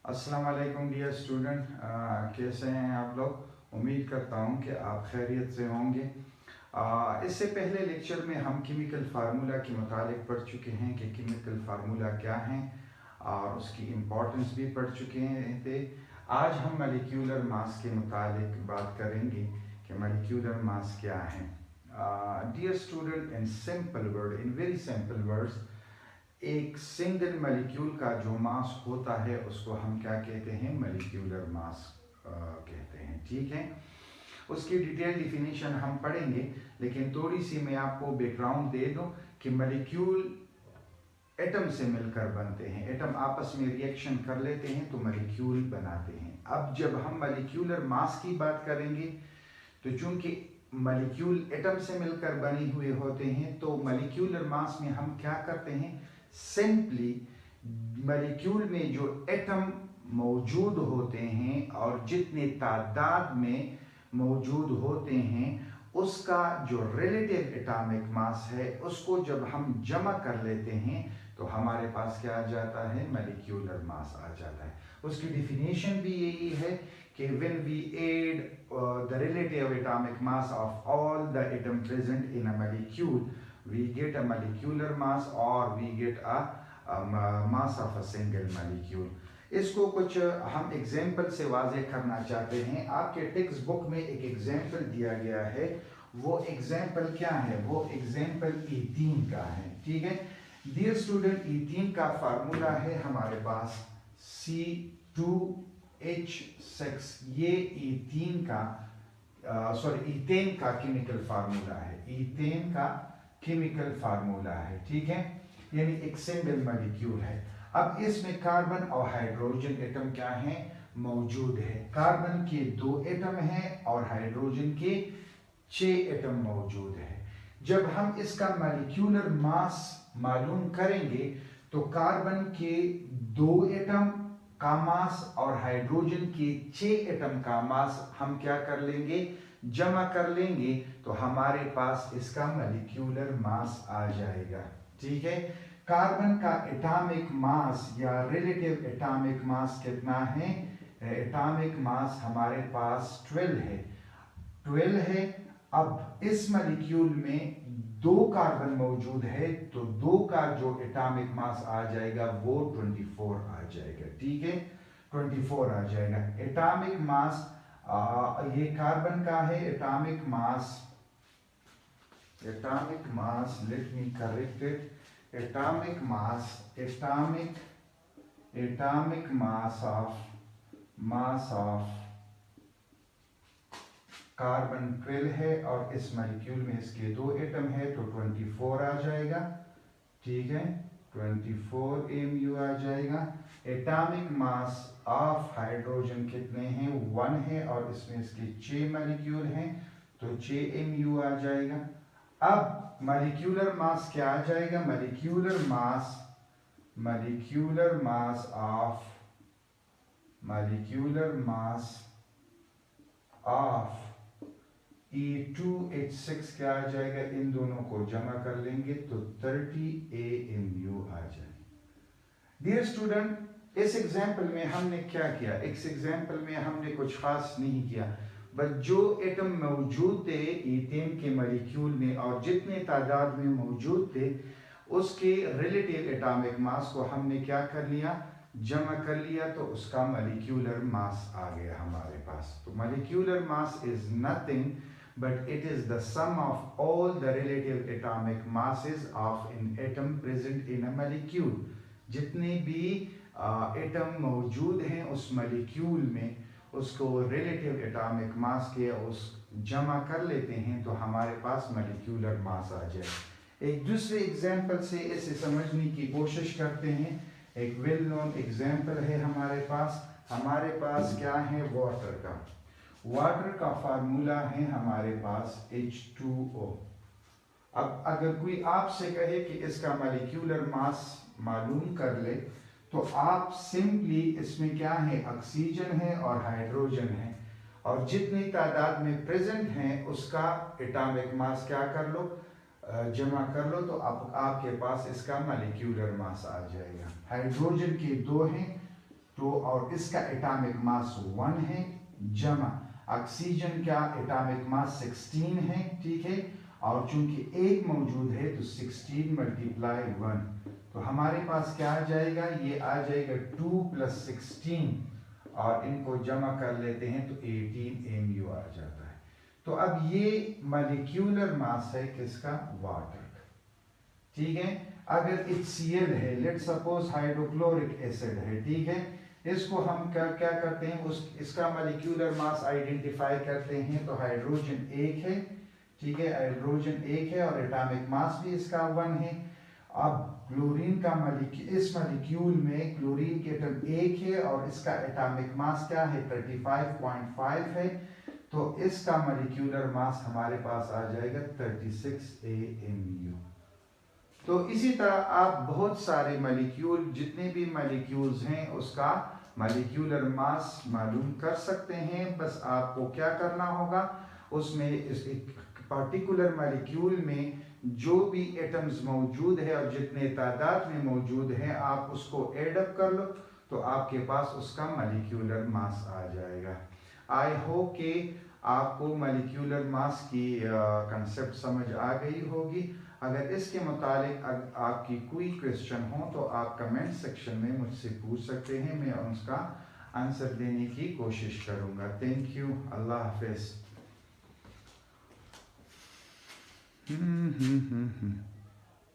अस्सलाम वालेकुम dear student, कैसे हैं आप लोग। उम्मीद करता हूं कि आप खैरियत से होंगे। इससे पहले लेक्चर में हम केमिकल फार्मूला के मुतालिक पढ़ चुके हैं कि केमिकल फार्मूला क्या है और उसकी इम्पोर्टेंस भी पढ़ चुके थे। आज हम मॉलिक्यूलर मास के मुतालिक बात करेंगे कि मॉलिक्यूलर मास क्या है। Dear student, in simple word, in very simple words, एक सिंगल मॉलिक्यूल का जो मास होता है उसको हम क्या कहते हैं, मॉलिक्यूलर मास कहते हैं। ठीक है, उसकी डिटेल डिफिनीशन हम पढ़ेंगे, लेकिन थोड़ी सी मैं आपको बैकग्राउंड दे दूं कि मॉलिक्यूल एटम से मिलकर बनते हैं। एटम आपस में रिएक्शन कर लेते हैं तो मॉलिक्यूल बनाते हैं। अब जब हम मॉलिक्यूलर मास की बात करेंगे तो चूंकि मॉलिक्यूल एटम से मिलकर बने हुए होते हैं तो मॉलिक्यूलर मास में हम क्या करते हैं, सिंपली मॉलिक्यूल में जो एटम मौजूद होते हैं और जितने तादाद में मौजूद होते हैं उसका जो रिलेटिव एटॉमिक मास है उसको जब हम जमा कर लेते हैं तो हमारे पास क्या आ जाता है, मॉलिक्यूलर मास आ जाता है। उसकी डिफिनेशन भी यही है कि when we add the relative atomic mass of all the atom present in a molecule, we get a molecular mass or we get a mass of a single molecule. इसको कुछ हम एग्जाम्पल से वाज़ेह करना चाहते हैं। आपके टेक्स्ट बुक में एक एग्जाम्पल दिया गया है, वो एग्जाम्पल क्या है, वो एग्जाम्पल ईथीन का है। ठीक है डियर स्टूडेंट, ईथीन का फार्मूला है हमारे पास C2H6। ये ईथीन का ईथेन का केमिकल फार्मूला है, ईथेन का केमिकल फार्मूला है। ठीक है, यानी एक सिंगल मॉलिक्यूल है। अब इसमें कार्बन और हाइड्रोजन एटम क्या है, मौजूद है। कार्बन के 2 एटम हैं और हाइड्रोजन के 6 एटम मौजूद है। जब हम इसका मॉलिक्यूलर मास मालूम करेंगे तो कार्बन के 2 एटम का मास और हाइड्रोजन के 6 एटम का मास हम क्या कर लेंगे, जमा कर लेंगे तो हमारे पास इसका मॉलिक्यूलर मास आ जाएगा। ठीक है, कार्बन का एटॉमिक मास या रिलेटिव एटॉमिक मास कितना है, एटॉमिक मास हमारे पास 12 है। अब इस मॉलिक्यूल में 2 कार्बन मौजूद है तो 2 का जो एटॉमिक मास आ जाएगा वो 24 आ जाएगा। ठीक है, 24 आ जाएगा एटॉमिक मास। ये कार्बन का है atomic mass, let me correct it, atomic mass of carbon 12 है और इस मॉलिक्यूल में इसके 2 एटम है तो 24 आ जाएगा। ठीक है, 24 mu आ जाएगा। एटॉमिक मास ऑफ हाइड्रोजन कितने हैं, 1 है और इसमें इसके 6 मॉलिक्यूल हैं तो 6 mu आ जाएगा। अब मॉलिक्यूलर मास क्या आ जाएगा, मॉलिक्यूलर मास ऑफ E2H6 क्या आ जाएगा, इन दोनों को जमा कर लेंगे तो 30 mu आ जाएगा। डियर स्टूडेंट, इस एग्जाम्पल में हमने क्या किया, इस एग्जाम्पल में हमने कुछ खास नहीं किया, बस जो एटम मौजूद थे ईथेन के मॉलिक्यूल में और जितने तादाद में मौजूद थे उसके रिलेटिव एटॉमिक मास को हमने क्या कर लिया, जमा कर लिया तो उसका मॉलिक्यूलर मास आ गया हमारे पास। तो molecular mass is nothing but it is the sum of all the relative atomic masses of an atom present in a molecule। जितने भी एटम मौजूद हैं उस मॉलिक्यूल में उसको रिलेटिव एटॉमिक मास के उस जमा कर लेते हैं तो हमारे पास मॉलिक्यूलर मास आ जाए। एक दूसरे एग्जाम्पल से इसे समझने की कोशिश करते हैं। एक वेल नोन एग्जाम्पल है हमारे पास क्या है, वाटर का फार्मूला है हमारे पास H2O। अब अगर कोई आपसे कहे कि इसका मॉलिक्यूलर मास मालूम कर ले तो आप सिंपली इसमें क्या है, ऑक्सीजन है और हाइड्रोजन है और जितनी तादाद में प्रेजेंट हैं उसका एटॉमिक मास क्या कर लो, जमा कर लो तो आपके पास इसका मॉलिक्यूलर मास आ जाएगा। हाइड्रोजन के 2 हैं तो और इसका एटॉमिक मास 1 है, जमा ऑक्सीजन का एटॉमिक मास 16 है, ठीक है, और चूंकि एक मौजूद है तो 16 मल्टीप्लाई 1, तो हमारे पास क्या आ जाएगा, ये आ जाएगा 2 + 16 और इनको जमा कर लेते हैं तो 18 mu आ जाता है। तो अब ये मॉलिक्यूलर मास है किसका, वाटर का, ठीक है। अगर HCl है, लेट सपोज हाइड्रोक्लोरिक एसिड है, ठीक है, इसको हम क्या करते हैं, इसका मॉलिक्यूलर मास आइडेंटिफाई करते हैं, तो हाइड्रोजन 1 है, ठीक है, हाइड्रोजन 1 है और एटॉमिक मास भी इसका 1 है। अब क्लोरीन का इस मॉलिक्यूल में क्लोरीन के एटम 1 है और इसका एटॉमिक मास क्या है, 35.5 है, तो इसका मॉलिक्यूलर मास हमारे पास आ जाएगा 36 AMU। तो इसी तरह आप बहुत सारे मॉलिक्यूल, जितने भी मॉलिक्यूल्स हैं उसका मॉलिक्यूलर मास मालूम कर सकते हैं। बस आपको क्या करना होगा, उसमें इस एक पर्टिकुलर मॉलिक्यूल में जो भी एटम्स मौजूद है और जितने तादाद में मौजूद है आप उसको एड अप कर लो तो आपके पास उसका मॉलिक्यूलर मास आ जाएगा। आई होप कि आपको मॉलिक्यूलर मास की कंसेप्ट समझ आ गई होगी। अगर इसके मुतालिक आपकी कोई क्वेश्चन हो तो आप कमेंट सेक्शन में मुझसे पूछ सकते हैं, मैं उसका आंसर देने की कोशिश करूँगा। थैंक यू, अल्लाह हाफिज़।